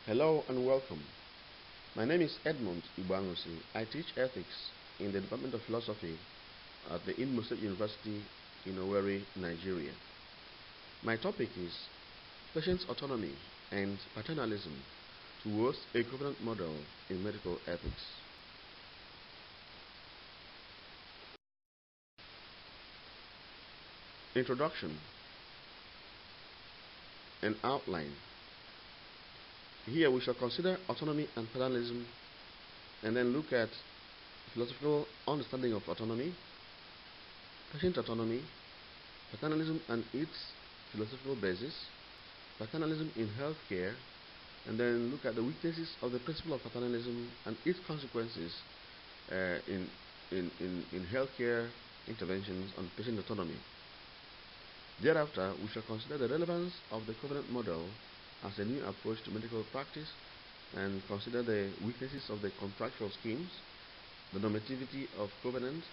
Hello and welcome. My name is Igboanusi. I teach ethics in the Department of Philosophy at the Imo State University in Owerri, Nigeria. My topic is patient's autonomy and paternalism towards a covenant model in medical ethics. Introduction and outline. Here we shall consider autonomy and paternalism and then look at philosophical understanding of autonomy, patient autonomy, paternalism and its philosophical basis, paternalism in healthcare, and then look at the weaknesses of the principle of paternalism and its consequences in healthcare interventions on patient autonomy. Thereafter, we shall consider the relevance of the covenant model as a new approach to medical practice and consider the weaknesses of the contractual schemes, the normativity of covenant,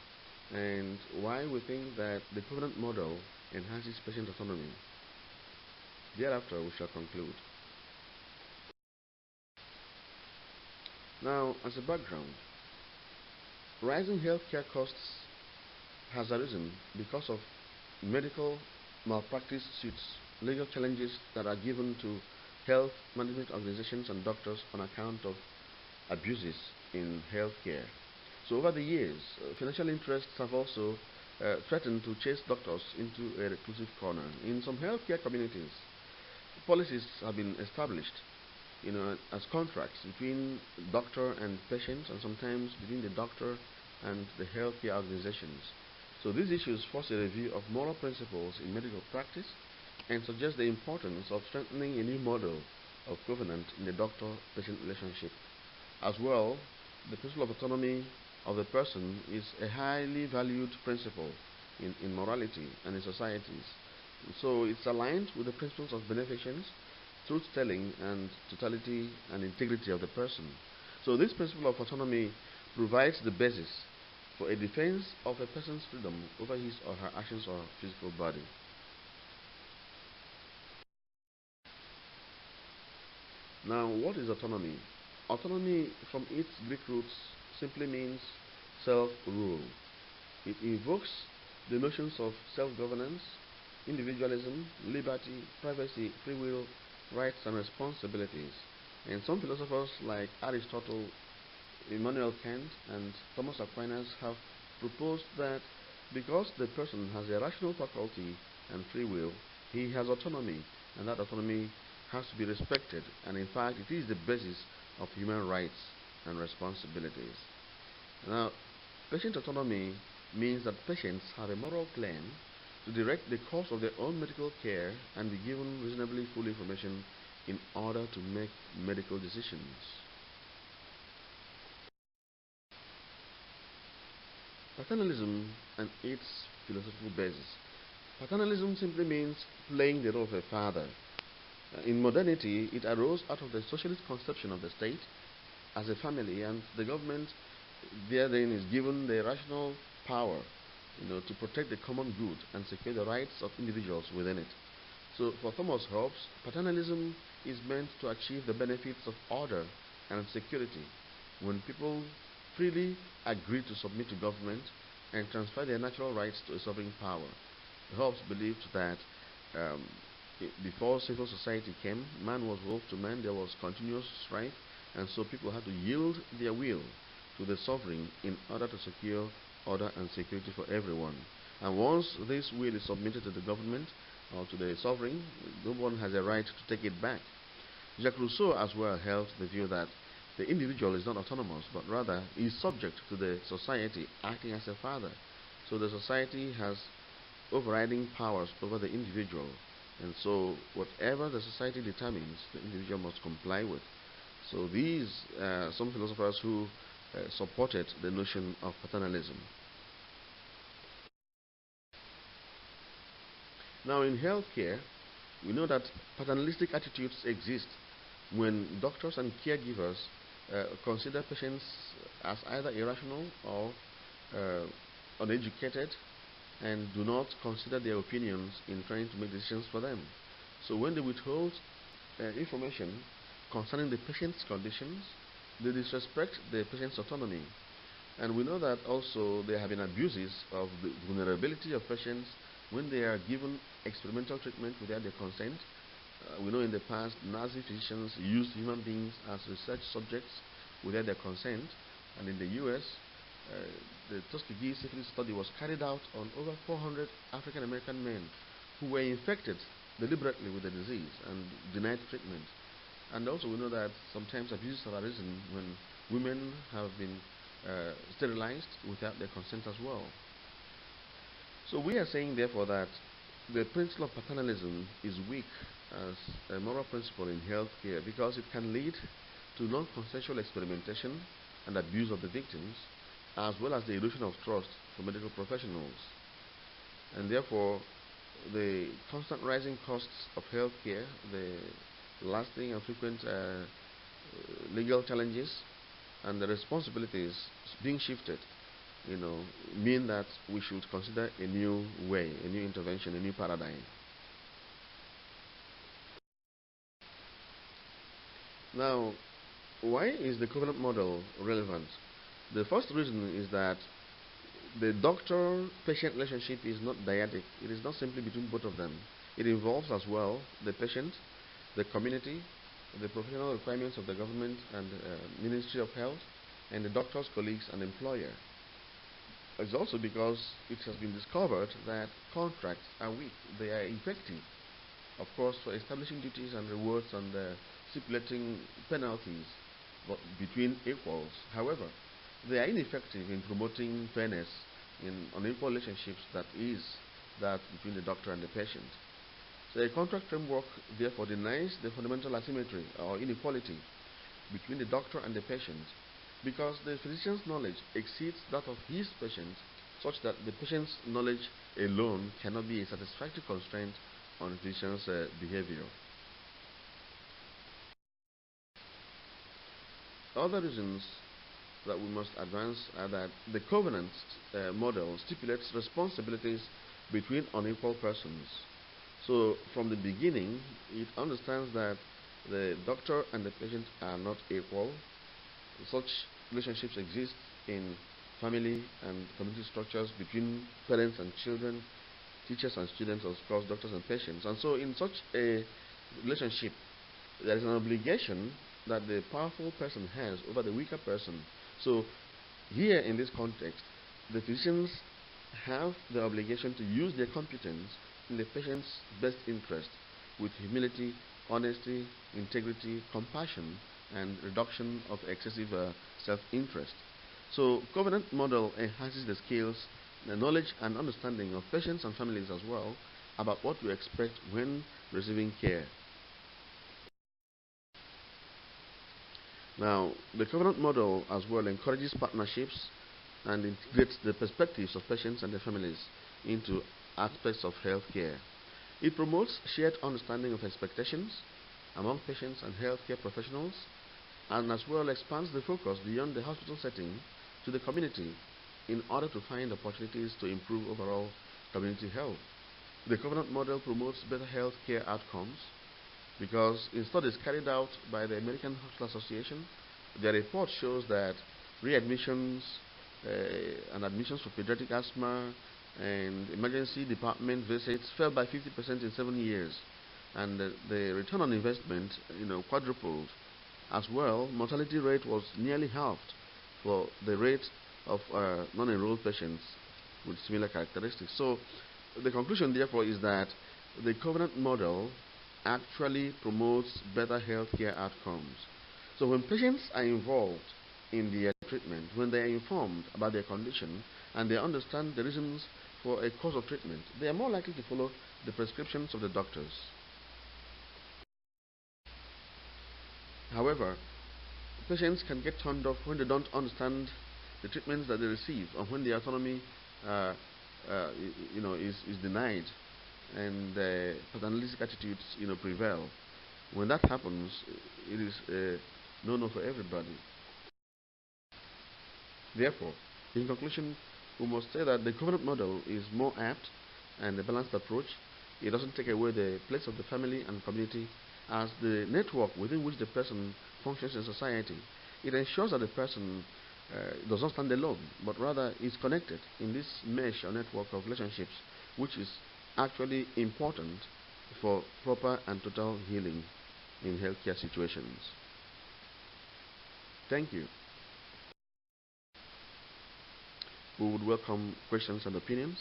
and why we think that the covenant model enhances patient autonomy. Thereafter, we shall conclude. Now, as a background, rising healthcare costs has arisen because of medical malpractice suits, legal challenges that are given to health management organizations and doctors on account of abuses in healthcare. So over the years, financial interests have also threatened to chase doctors into a reclusive corner. In some healthcare communities, policies have been established, as contracts between doctor and patient, and sometimes between the doctor and the healthcare organizations. So these issues force a review of moral principles in medical practice and suggest the importance of strengthening a new model of covenant in the doctor-patient relationship. As well, the principle of autonomy of the person is a highly valued principle in morality and in societies. So it's aligned with the principles of beneficence, truth-telling, and totality and integrity of the person. So this principle of autonomy provides the basis for a defense of a person's freedom over his or her actions or physical body. Now, what is autonomy? Autonomy, from its Greek roots, simply means self-rule. It invokes the notions of self-governance, individualism, liberty, privacy, free will, rights, and responsibilities. And some philosophers like Aristotle, Immanuel Kant, and Thomas Aquinas have proposed that because the person has a rational faculty and free will, he has autonomy, and that autonomy has to be respected, and in fact it is the basis of human rights and responsibilities. Now, patient autonomy means that patients have a moral claim to direct the course of their own medical care and be given reasonably full information in order to make medical decisions. Paternalism and its philosophical basis. Paternalism simply means playing the role of a father. In modernity, it arose out of the socialist conception of the state as a family, and the government therein is given the rational power to protect the common good and secure the rights of individuals within it. So for Thomas Hobbes, paternalism is meant to achieve the benefits of order and security when people freely agree to submit to government and transfer their natural rights to a sovereign power. Hobbes believed that before civil society came, man was wolf to man, there was continuous strife, and so people had to yield their will to the sovereign in order to secure order and security for everyone. And once this will is submitted to the government or to the sovereign, no one has a right to take it back. Jacques Rousseau as well held the view that the individual is not autonomous, but rather is subject to the society acting as a father. So the society has overriding powers over the individual, and so whatever the society determines, the individual must comply with. So these some philosophers who supported the notion of paternalism. Now in healthcare, we know that paternalistic attitudes exist when doctors and caregivers consider patients as either irrational or uneducated and do not consider their opinions in trying to make decisions for them. So when they withhold information concerning the patient's conditions. They disrespect the patient's autonomy. And we know that also there have been abuses of the vulnerability of patients when they are given experimental treatment without their consent. We know in the past Nazi physicians used human beings as research subjects without their consent. And in the US, the Tuskegee syphilis study was carried out on over 400 African American men who were infected deliberately with the disease and denied treatment. And also we know that sometimes abuses have arisen when women have been sterilized without their consent as well. So we are saying therefore that the principle of paternalism is weak as a moral principle in healthcare because it can lead to non-consensual experimentation and abuse of the victims, as well as the erosion of trust for medical professionals. And therefore, the constant rising costs of healthcare, the lasting and frequent legal challenges, and the responsibilities being shifted, mean that we should consider a new way, a new intervention, a new paradigm. Now, why is the covenant model relevant? The first reason is that the doctor-patient relationship is not dyadic. It is not simply between both of them. It involves as well the patient, the community, the professional requirements of the government and Ministry of Health, and the doctor's colleagues and employer. It's also because it has been discovered that contracts are weak. They are effective, of course, for establishing duties and rewards and stipulating penalties between equals. However, they are ineffective in promoting fairness in unequal relationships that between the doctor and the patient. So a contract framework therefore denies the fundamental asymmetry or inequality between the doctor and the patient because the physician's knowledge exceeds that of his patient such that the patient's knowledge alone cannot be a satisfactory constraint on the physician's behavior. Other reasons that we must advance are that the covenant model stipulates responsibilities between unequal persons. So from the beginning, it understands that the doctor and the patient are not equal. Such relationships exist in family and community structures between parents and children, teachers and students, of course, doctors and patients. And so in such a relationship, there is an obligation that the powerful person has over the weaker person. So here in this context, the physicians have the obligation to use their competence in the patient's best interest with humility, honesty, integrity, compassion, and reduction of excessive self-interest. So covenant model enhances the skills, the knowledge and understanding of patients and families as well about what to expect when receiving care. Now, the covenant model as well encourages partnerships and integrates the perspectives of patients and their families into aspects of healthcare. It promotes shared understanding of expectations among patients and healthcare professionals, and as well expands the focus beyond the hospital setting to the community in order to find opportunities to improve overall community health. The covenant model promotes better healthcare outcomes because in studies carried out by the American Hospital Association, their report shows that readmissions and admissions for pediatric asthma and emergency department visits fell by 50% in 7 years, and the return on investment, quadrupled. As well, mortality rate was nearly halved for the rate of non-enrolled patients with similar characteristics. So, the conclusion, therefore, is that the covenant model actually promotes better healthcare outcomes. So, when patients are involved in their treatment, when they are informed about their condition and they understand the reasons for a course of treatment, they are more likely to follow the prescriptions of the doctors. However, patients can get turned off when they don't understand the treatments that they receive, or when the autonomy is denied and paternalistic attitudes prevail. When that happens, it is a no-no for everybody. Therefore, in conclusion, we must say that the covenant model is more apt and a balanced approach. It doesn't take away the place of the family and community, as the network within which the person functions in society. It ensures that the person does not stand alone, but rather is connected in this mesh or network of relationships, which is actually important for proper and total healing in healthcare situations. Thank you. We would welcome questions and opinions.